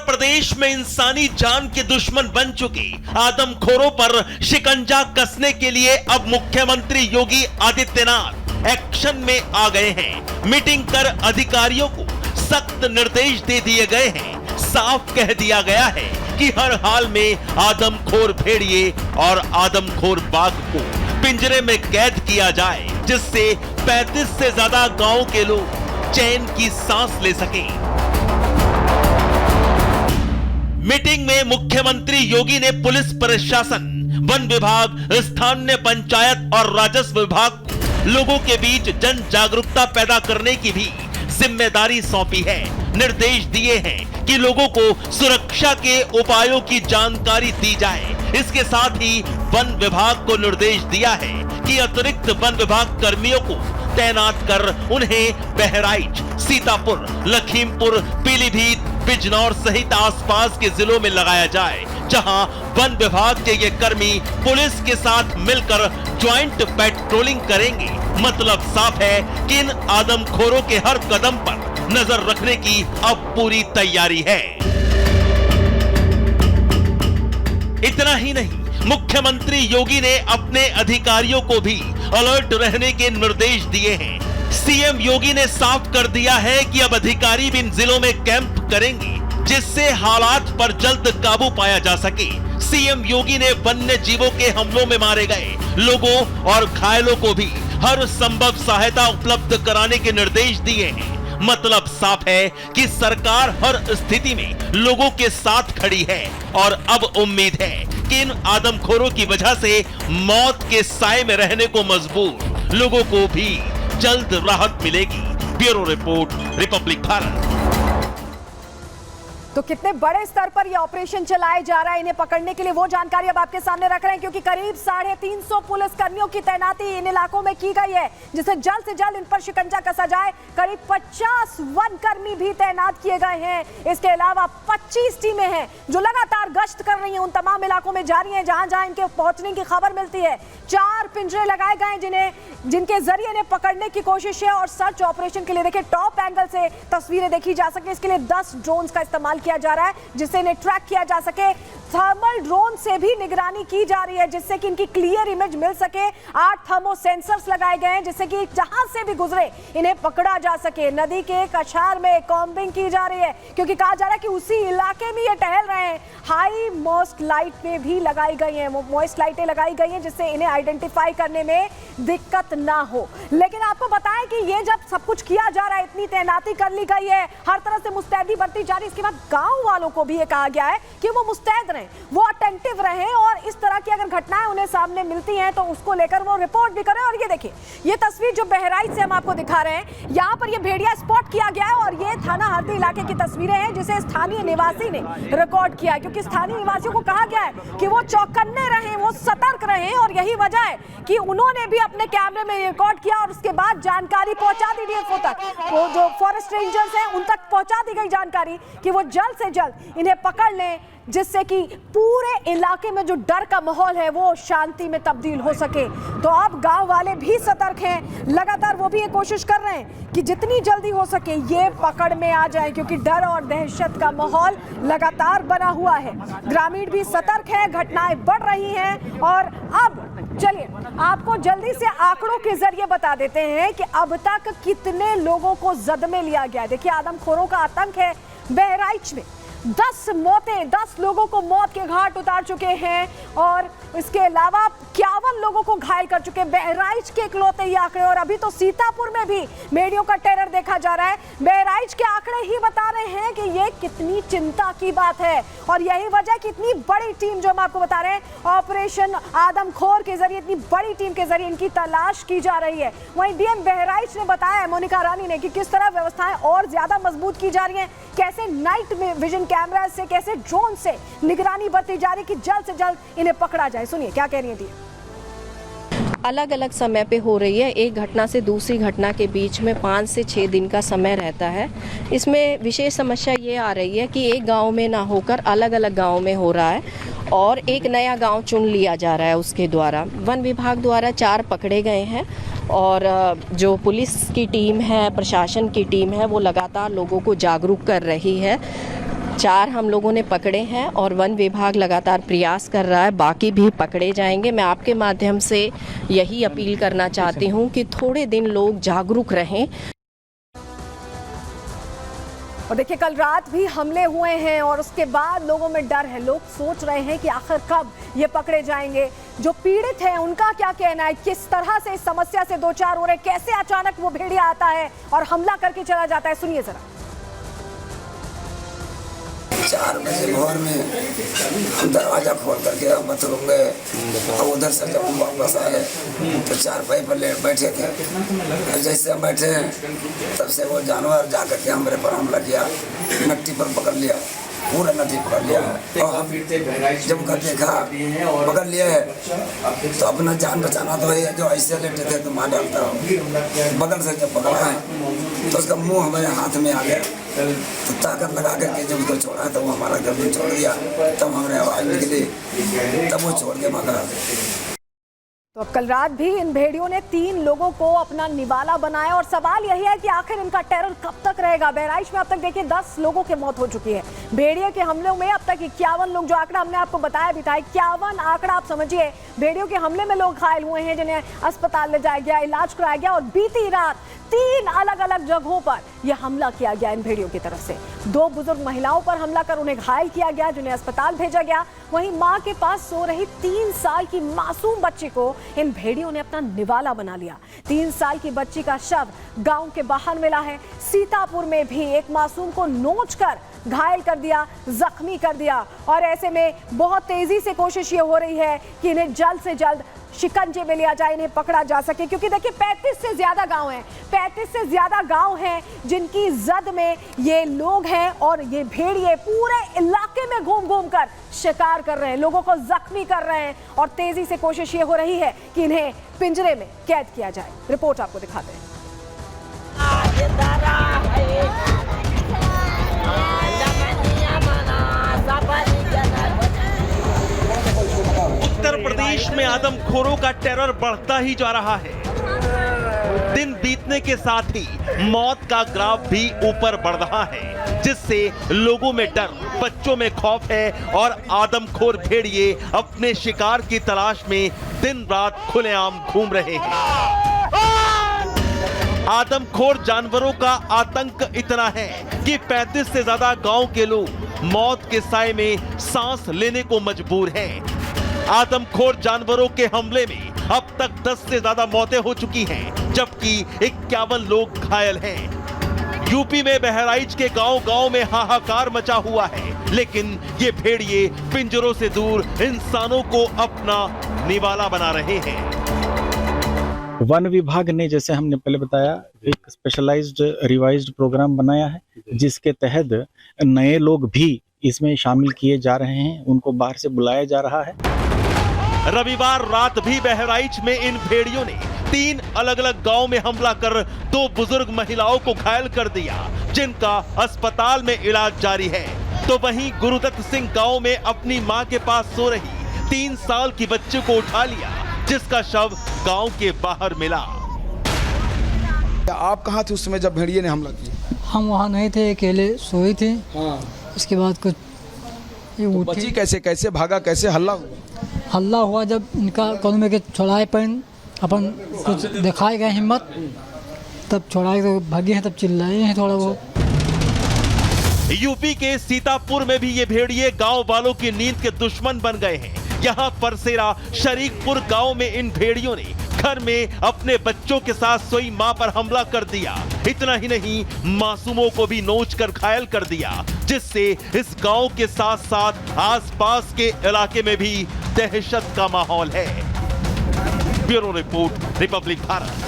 प्रदेश में इंसानी जान के दुश्मन बन चुके आदमखोरों पर शिकंजा कसने के लिए अब मुख्यमंत्री योगी आदित्यनाथ एक्शन में आ गए हैं। मीटिंग कर अधिकारियों को सख्त निर्देश दे दिए गए हैं। साफ कह दिया गया है कि हर हाल में आदमखोर भेड़िए और आदमखोर बाघ को पिंजरे में कैद किया जाए, जिससे 35 से ज्यादा गांव के लोग चैन की सांस ले सकें। मीटिंग में मुख्यमंत्री योगी ने पुलिस प्रशासन, वन विभाग, स्थानीय पंचायत और राजस्व विभाग को लोगों के बीच जन जागरूकता पैदा करने की भी जिम्मेदारी सौंपी है। निर्देश दिए हैं कि लोगों को सुरक्षा के उपायों की जानकारी दी जाए। इसके साथ ही वन विभाग को निर्देश दिया है कि अतिरिक्त वन विभाग कर्मियों को तैनात कर उन्हें बहराइच, सीतापुर, लखीमपुर, पीलीभीत, बिजनौर सहित आसपास के जिलों में लगाया जाए, जहां वन विभाग के ये कर्मी पुलिस के साथ मिलकर ज्वाइंट पेट्रोलिंग करेंगे। मतलब साफ है कि इन आदमखोरों के हर कदम पर नजर रखने की अब पूरी तैयारी है। इतना ही नहीं, मुख्यमंत्री योगी ने अपने अधिकारियों को भी अलर्ट रहने के निर्देश दिए हैं। सीएम योगी ने साफ कर दिया है कि अब अधिकारी भी इन जिलों में कैंप करेंगे, जिससे हालात पर जल्द काबू पाया जा सके। सीएम योगी ने वन्य जीवों के हमलों में मारे गए लोगों और घायलों को भी हर संभव सहायता उपलब्ध कराने के निर्देश दिए हैं। मतलब साफ है कि सरकार हर स्थिति में लोगों के साथ खड़ी है और अब उम्मीद है कि इन आदमखोरों की वजह से मौत के साए में रहने को मजबूर लोगों को भी जल्द राहत मिलेगी। Bureau report, Republic Bharat. तो कितने बड़े स्तर पर यह ऑपरेशन चलाया जा रहा है इन्हें पकड़ने के लिए, वो जानकारी अब आपके सामने रख रहे हैं, क्योंकि करीब 350 पुलिस कर्मियों की तैनाती इन इलाकों में की गई है, जिससे जल्द से जल्द इन पर शिकंजा कसा जाए। करीब 50 वन कर्मी भी तैनात किए गए हैं। इसके अलावा 25 टीमें हैं जो लगातार गश्त कर रही हैं, उन तमाम इलाकों में जारी हैं जहां जहां इनके पहुंचने की खबर मिलती है। 4 पिंजरे लगाए गए जिनके जरिए इन्हें पकड़ने की कोशिश है। और सर्च ऑपरेशन के लिए देखिए टॉप एंगल से तस्वीरें देखी जा सके, इसके लिए 10 ड्रोन का इस्तेमाल किया जा रहा है जिससे इन्हें ट्रैक किया जा सके। थर्मल ड्रोन से भी निगरानी की जा रही है जिससे कि इनकी क्लियर इमेज मिल सके। 8 थर्मो सेंसर्स लगाए गए हैं जिससे कि जहां से भी गुजरे इन्हें पकड़ा जा सके। नदी के कछार में कॉम्बिंग की जा रही है क्योंकि कहा जा रहा है कि उसी इलाके में ये टहल रहे हैं। हाई मोस्ट लाइटें भी लगाई गई हैं, मोस्ट लाइटें लगाई गई हैं जिससे इन्हें आइडेंटिफाई करने में दिक्कत ना हो। लेकिन आपको बताएं कि ये जब सब कुछ किया जा रहा है, इतनी तैनाती कर ली गई है, हर तरह से मुस्तैदी बरती जा रही है, इसके बाद गांव वालों को भी ये कहा गया है कि वो मुस्तैद रहें, वो अटेंटिव रहें और इस तरह की अगर घटनाएं उन्हें सामने मिलती हैं तो उसको लेकर वो रिपोर्ट भी करें। और ये देखिए, ये तस्वीर जो बहराइच से हम आपको दिखा रहे हैं, यहाँ पर ये भेड़िया स्पॉट किया गया है और ये थाना हरदी इलाके की तस्वीरें हैं जिसे स्थानीय निवासी ने रिकॉर्ड किया है, क्योंकि स्थानीय निवासियों को कहा गया है कि वो चौकन्ने रहें, वो सतर्क रहें और यही वजह है कि उन्होंने भी अपने कैमरे में रिकॉर्ड किया और उसके बाद जानकारी पहुंचा दी डीएफओ तक। वो जो फॉरेस्ट रेंजर्स हैं उन तक पहुंचा दी गई जानकारी कि वो जल्द से जल्द इन्हें पकड़ लें, जिससे कि पूरे इलाके में जो डर का माहौल है वो शांति में तब्दील हो सके। तो अब गांव वाले भी सतर्क हैं, लगातार वो भी ये कोशिश कर रहे हैं कि जितनी जल्दी हो सके ये पकड़ में आ जाए, क्योंकि डर और दहशत का माहौल लगातार बना हुआ है। ग्रामीण भी सतर्क है, घटनाएं बढ़ रही हैं। और अब चलिए आपको जल्दी से आंकड़ों के जरिए बता देते हैं कि अब तक कितने लोगों को जद में लिया गया है। देखिए, आदमखोरों का आतंक है। बहराइच में 10 मौतें, 10 लोगों को मौत के घाट उतार चुके हैं और इसके अलावा 51 लोगों को घायल कर चुके हैं। बहराइच के इकलौते ये आंकड़े। और अभी तो सीतापुर में भी भेड़ियों का टेरर देखा जा रहा है। बहराइच के आंकड़े ही बता रहे हैं कि ये कितनी चिंता की बात है और यही वजह कि इतनी बड़ी टीम जो हम आपको बता रहे हैं, ऑपरेशन आदमखोर के जरिए, इतनी बड़ी टीम के जरिए इनकी तलाश की जा रही है। वहीं डीएम बहराइच ने बताया, मोनिका रानी ने, कि किस तरह व्यवस्थाएं और ज्यादा मजबूत की जा रही हैं, कैसे नाइट में विजन कैमरा से, कैसे ड्रोन से निगरानी बरती जा रही कि जल्द से जल्द इन्हें पकड़ा जाए। सुनिए क्या कह रही है दी। अलग अलग समय पे हो रही है। एक घटना से दूसरी घटना के बीच में 5 से 6 दिन का समय रहता है। इसमें विशेष समस्या ये आ रही है कि एक गांव में ना होकर अलग अलग गांव में हो रहा है और एक नया गांव चुन लिया जा रहा है उसके द्वारा। वन विभाग द्वारा 4 पकड़े गए हैं और जो पुलिस की टीम है, प्रशासन की टीम है, वो लगातार लोगों को जागरूक कर रही है। 4 हम लोगों ने पकड़े हैं और वन विभाग लगातार प्रयास कर रहा है, बाकी भी पकड़े जाएंगे। मैं आपके माध्यम से यही अपील करना चाहती हूँ कि थोड़े दिन लोग जागरूक रहें। और देखिए, कल रात भी हमले हुए हैं और उसके बाद लोगों में डर है। लोग सोच रहे हैं कि आखिर कब ये पकड़े जाएंगे। जो पीड़ित हैं उनका क्या कहना है, किस तरह से इस समस्या से दो चार हो रहे, कैसे अचानक वो भेड़िया आता है और हमला करके चला जाता है, सुनिए जरा। 4 बजे भोर में हम दरवाजा खोल करके बाथरूम गए और उधर से जब हम वापस आए तो 4 पाई पर लेट बैठे थे। जैसे हम बैठे तब से वो जानवर जा करके हमारे पर हमला किया, नट्टी पर पकड़ लिया, पूरा नट्टी पकड़ लिया। और हम जब कर देखा पकड़ लिया है तो अपना जान बचाना तो है, जो ऐसे लेटे थे तो मार डालता हूँ। बगल से जब पकड़ा है तो उसका मुंह हमारे हाथ में आ गया, तो ताकत लगा करके जब उसको छोड़ा तो वो हमारा गर्दन छोड़ दिया, तब हमारे आवाज़ निकली, तब वो छोड़ के भागा। तो अब कल रात भी इन भेड़ियों ने 3 लोगों को अपना निवाला बनाया और सवाल यही है कि आखिर इनका टेरर कब तक रहेगा। बहराइच में अब तक देखिए 10 लोगों की मौत हो चुकी है। भेड़ियों के हमलों में अब तक 51 लोग, जो आंकड़ा हमने आपको बताया भी था, 51 आंकड़ा आप समझिए। भेड़ियों के हमले में लोग घायल हुए हैं, जिन्हें अस्पताल ले जाया गया, इलाज कराया गया। और बीती रात 3 अलग अलग जगहों पर यह हमला किया गया इन भेड़ियों की तरफ से। 2 बुजुर्ग महिलाओं पर हमला कर उन्हें घायल किया गया, जिन्हें अस्पताल भेजा गया। वहीं मां के पास सो रही 3 साल की मासूम बच्ची को इन भेड़ियों ने अपना निवाला बना लिया। 3 साल की बच्ची का शव गांव के बाहर मिला है। सीतापुर में भी एक मासूम को नोचकर घायल कर दिया, जख्मी कर दिया। और ऐसे में बहुत तेजी से कोशिश ये हो रही है कि इन्हें जल्द से जल्द शिकंजे में लिया जाए, इन्हें पकड़ा जा सके। क्योंकि देखिए 35 से ज्यादा गांव हैं, 35 से ज्यादा गांव हैं जिनकी जद में ये लोग हैं और ये भेड़िए पूरे इलाके में घूम घूम कर शिकार कर रहे हैं, लोगों को जख्मी कर रहे हैं। और तेजी से कोशिश ये हो रही है कि इन्हें पिंजरे में कैद किया जाए। रिपोर्ट आपको दिखाते हैं। उत्तर प्रदेश में आदमखोरों का टेरर बढ़ता ही जा रहा है। दिन बीतने के साथ ही मौत का ग्राफ भी ऊपर बढ़ रहा है, जिससे लोगों में डर, बच्चों में खौफ है और आदमखोर भेड़िए अपने शिकार की तलाश में दिन रात खुलेआम घूम रहे हैं। आदमखोर जानवरों का आतंक इतना है कि 35 से ज्यादा गांव के लोग मौत के साए में सांस लेने को मजबूर हैं। आदमखोर जानवरों के हमले में अब तक 10 से ज्यादा मौतें हो चुकी हैं, जबकि 51 लोग घायल हैं। यूपी में बहराइच के गांव-गांव में हाहाकार मचा हुआ है, लेकिन ये भेड़िए पिंजरों से दूर इंसानों को अपना निवाला बना रहे हैं। वन विभाग ने, जैसे हमने पहले बताया, एक स्पेशलाइज्ड रिवाइज्ड प्रोग्राम बनाया है, जिसके तहत नए लोग भी इसमें शामिल किए जा रहे हैं, उनको बाहर से बुलाया जा रहा है। रविवार रात भी बहराइच में इन भेड़ियों ने 3 अलग अलग गांव में हमला कर 2 बुजुर्ग महिलाओं को घायल कर दिया, जिनका अस्पताल में इलाज जारी है। तो वहीं गुरुदत्त सिंह गांव में अपनी मां के पास सो रही 3 साल की बच्ची को उठा लिया, जिसका शव गांव के बाहर मिला। आप कहाँ थे उस समय जब भेड़िए ने हमला किया? हम वहाँ नहीं थे, अकेले सोए थे। हाँ। उसके बाद कुछ तो बच्ची कैसे भागा, कैसे हल्ला हुआ? हल्ला हुआ जब इनका कौन में के छोड़ाए पैन अपन कुछ दिखाए गए हिम्मत, तब छोड़ाए तो भागे हैं, तब चिल्लाए हैं थोड़ा बहुत। यूपी के सीतापुर में भी ये भेड़िए गांव वालों की नींद के दुश्मन बन गए हैं। यहाँ परसेरा शरीकपुर गांव में इन भेड़ियों ने घर में अपने बच्चों के साथ सोई मां पर हमला कर दिया। इतना ही नहीं, मासूमों को भी नोचकर घायल कर दिया, जिससे इस गांव के साथ साथ आसपास के इलाके में भी दहशत का माहौल है। Bureau report, Republic Bharat.